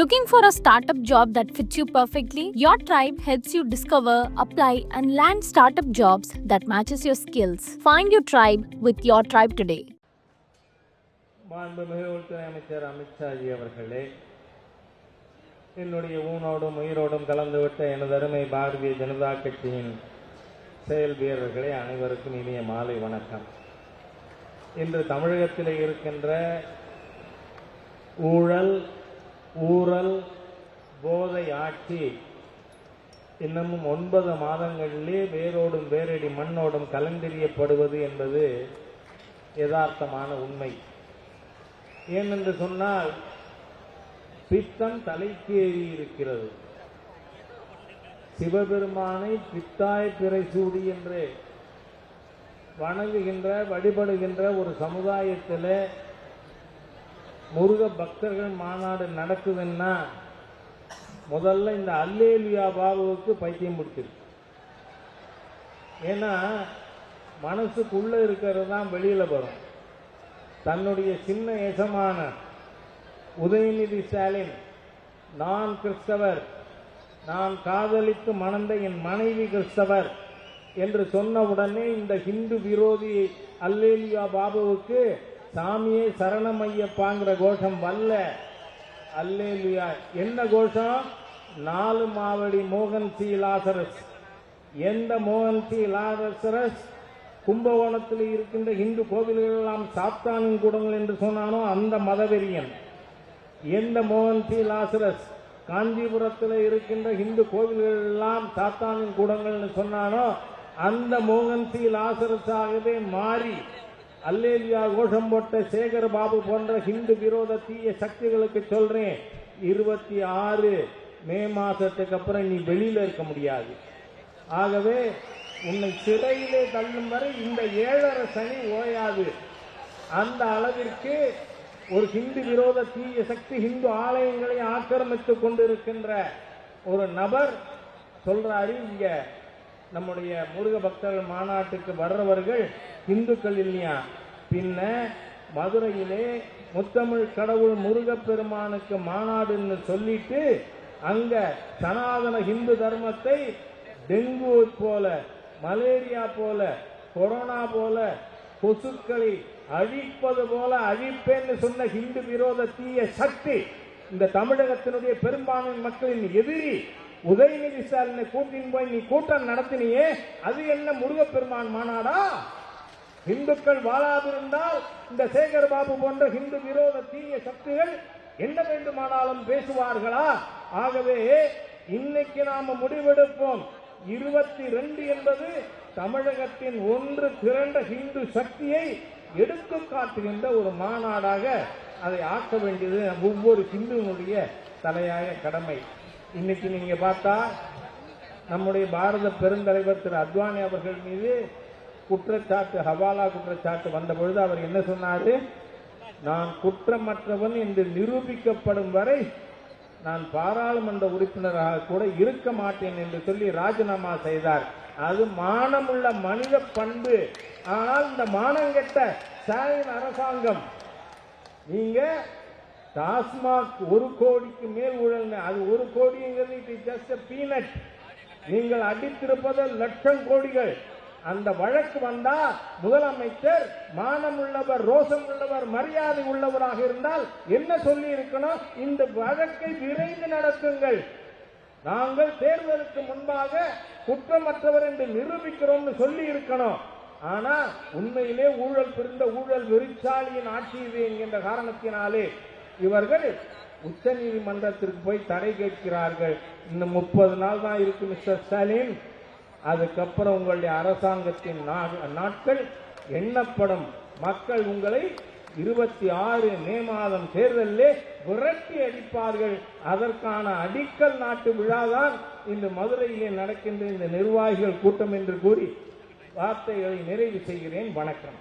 Looking for a startup job that fits you perfectly? Your tribe helps you discover, apply, and land startup jobs that matches your skills. Find your tribe with your tribe today. மாண்புமிகு உள்துறை அமைச்சர் அமித்ஷாஜி அவர்களே, என்னுடைய ஊனோடும் உயிரோடும் கலந்துவிட்ட எனது அருமை பாரதிய ஜனதா கட்சியின் செயல் வீரர்களே, அனைவருக்கும் இனிய மாலை வணக்கம். இன்று தமிழகத்தில் இருக்கின்ற ஊழல், ஊழல், போதை ஆட்சி இன்னமும் 9 மாதங்களிலே வேரோடும் வேரடி மண்ணோடும் கலந்தெறியப்படுவது என்பது யதார்த்தமான உண்மை. ஏனென்று சொன்னால் பித்தம் தலைக்கு ஏறி இருக்கிறது. சிவபெருமானை பித்தாய் பிறை சூடி என்று வணங்குகின்ற வழிபடுகின்ற ஒரு சமுதாயத்தில் முருக பக்தர்கள் மாநாடு நடக்குதுன்னா முதல்ல இந்த அல்லேலுயா பாபுவுக்கு பைத்தியம் பிடிச்சிருக்கு. ஏன்னா மனசுக்குள்ள இருக்கிறது தான் வெளியில வரும். தன்னுடைய சின்ன எசமான உதயநிதி ஸ்டாலின், நான் கிறிஸ்தவர், நான் காதலித்து மணந்த என் மனைவி கிறிஸ்தவர் என்று சொன்ன உடனே இந்த ஹிந்து விரோதி அல்லேலுயா பாபுவுக்கு சாமியே சரணமையப்பாங்கிற கோஷம் வல்ல. அல்லேலுயா என்ன கோஷம்? 4 மாவடி மோகன் சி லாசரஸ். எந்த மோகன் சி லாசரஸ் கும்பகோணத்தில் இருக்கின்ற இந்து கோவில்கள் எல்லாம் சாத்தானின் கூடங்கள் என்று சொன்னானோ அந்த மதவெறியன். எந்த மோகன் சி லாசரஸ் காஞ்சிபுரத்தில் இருக்கின்ற இந்து கோவில்கள் எல்லாம் சாத்தானின் கூடங்கள் என்று சொன்னானோ அந்த மோகன் சி லாசரஸாகவே மாறி அல்லேலுயா கோஷம் போட்ட சேகர் பாபு போன்ற ஹிந்து விரோத தீய சக்திகளுக்கு சொல்றேன், 26 மே மாசத்துக்கு அப்புறம் நீ வெளியில இருக்க முடியாது. ஆகவே உன்னை சிறையிலே தள்ளும் வரை இந்த 7.5 சனி ஓயாது. அந்த அளவிற்கு ஒரு ஹிந்து விரோத தீய சக்தி ஹிந்து ஆலயங்களை ஆக்கிரமித்துக் கொண்டிருக்கின்ற ஒரு நபர் சொல்றாரு, இங்க நம்முடைய முருக பக்தர்கள் மாநாட்டுக்கு வர்றவர்கள் இந்துக்கள் இல்லையா? பின்ன மதுரையிலே முத்தமிழ் கடவுள் முருகப்பெருமானுக்கு மாநாடுன்னு சொல்லிட்டு அங்க சனாதன ஹிந்து தர்மத்தை டெங்கு போல, மலேரியா போல, கொரோனா போல, கொசுக்களை அழிப்பது போல அழிப்பேன்னு சொன்ன ஹிந்து விரோத தீய சக்தி இந்த தமிழகத்தினுடைய பெரும்பான்மை மக்களின் எதிரி உதயநிதி ஸ்டாலினை கூட்டின் போய் நீ கூட்டம் நடத்தினியே, அது என்ன முருகப்பெருமான் மாநாடா? இந்துக்கள் வாழாதிருந்தால் இந்த சேகர் பாபு போன்ற ஹிந்து விரோத தீய சக்திகள் என்ன வேண்டுமானாலும் பேசுவார்களா? ஆகவே இன்னைக்கு நாம முடிவெடுப்போம். 22 என்பது தமிழகத்தின் ஒன்று திரண்ட ஹிந்து சக்தியை எடுத்து காட்டுகின்ற ஒரு மாநாடாக அதை ஆக்க வேண்டியது ஒவ்வொரு ஹிந்துனுடைய தலையாய கடமை. இன்னைக்கு நீங்க பார்த்தா நம்முடைய பாரத பெருந்தலைவர் திரு அத்வானி அவர்கள் மீது குற்றச்சாட்டு, ஹவாலா குற்றச்சாட்டு வந்த பொழுது அவர் என்ன சொன்னாரு? நான் குற்றமற்றவன் என்று நிரூபிக்கப்படும் வரை நான் பாராளுமன்ற உறுப்பினராக கூட இருக்க மாட்டேன் என்று சொல்லி ராஜினாமா செய்தார். அது மானமுள்ள மனித பண்பு. ஆனால் இந்த மானங்கெட்ட ஸ்டாலின் அரசாங்கம், நீங்க டாஸ்மாக் 1 கோடிக்கு மேல் ஊழல், அது 1 கோடிங்கிறது it is just a peanut. நீங்கள் அடித்திருப்பது லட்சம் கோடிகள். அந்த வழக்கு வந்தா முதலமைச்சர் மானம் உள்ளவர், ரோசம் உள்ளவர், மரியாதை உள்ளவராக இருந்தால் என்ன சொல்லி இருக்கணும்? இந்த வழக்கை விரைந்து நடத்துங்கள், நாங்கள் தேர்தலுக்கு முன்பாக குற்றமற்றவர் என்று நிரூபிக்கிறோம் சொல்லி இருக்கணும். ஆனா உண்மையிலே ஊழல் பிறந்த ஊழல் வெறிச்சாலியின் ஆட்சி இது என்கின்ற காரணத்தினாலே இவர்கள் உச்ச நீதிமன்றத்திற்கு போய் தடை கேட்கிறார்கள். இன்னும் 30 நாள் தான் இருக்கு மிஸ்டர் ஸ்டாலின், அதுக்கப்புறம் உங்களுடைய அரசாங்கத்தின் நாட்கள் எண்ணப்படும். மக்கள் உங்களை 26 மே மாதம் தேர்தலிலே விரட்டி அடிப்பார்கள். அதற்கான அடிக்கல் நாட்டு விழாதான் இந்த மதுரையிலே நடக்கின்ற இந்த நிர்வாகிகள் கூட்டம் என்று கூறி வார்த்தைகளை நிறைவு செய்கிறேன். வணக்கம்.